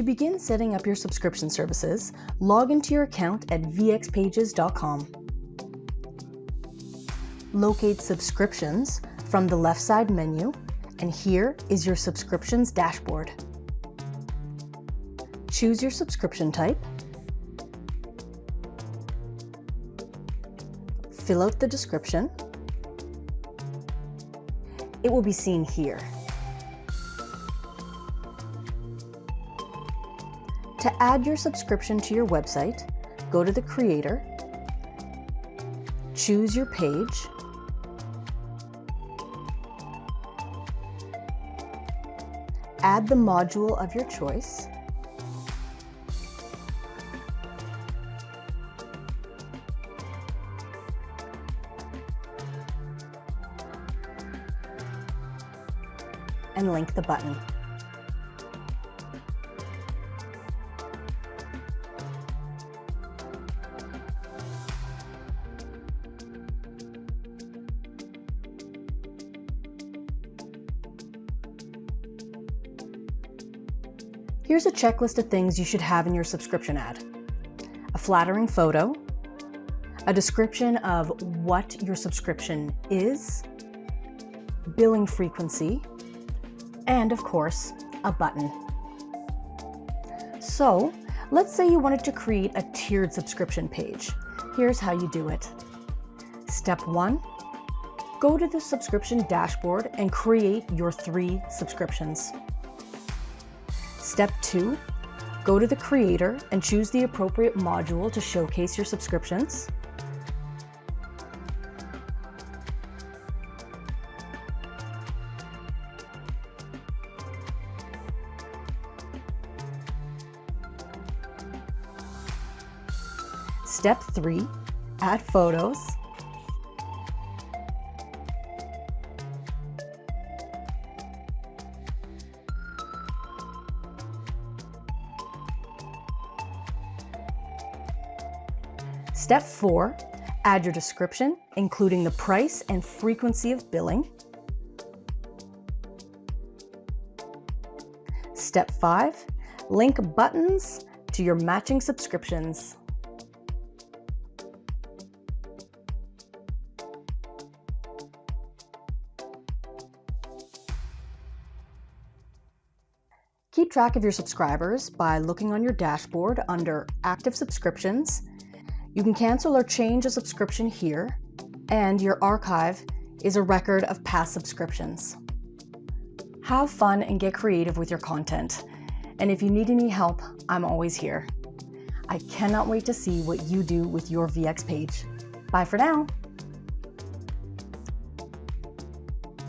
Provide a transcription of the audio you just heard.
To begin setting up your subscription services, log into your account at vxpages.com. Locate Subscriptions from the left side menu, and here is your subscriptions dashboard. Choose your subscription type. Fill out the description. It will be seen here. To add your subscription to your website, go to the Creator, choose your page, add the module of your choice, and link the button. Here's a checklist of things you should have in your subscription ad. A flattering photo, a description of what your subscription is, billing frequency, and of course, a button. So, let's say you wanted to create a tiered subscription page. Here's how you do it. Step 1, go to the subscription dashboard and create your 3 subscriptions. Step 2, go to the Creator and choose the appropriate module to showcase your subscriptions. Step 3, add photos. Step 4, add your description, including the price and frequency of billing. Step 5, link buttons to your matching subscriptions. Keep track of your subscribers by looking on your dashboard under Active Subscriptions. You can cancel or change a subscription here, and your archive is a record of past subscriptions. Have fun and get creative with your content. And if you need any help, I'm always here. I cannot wait to see what you do with your VX page. Bye for now.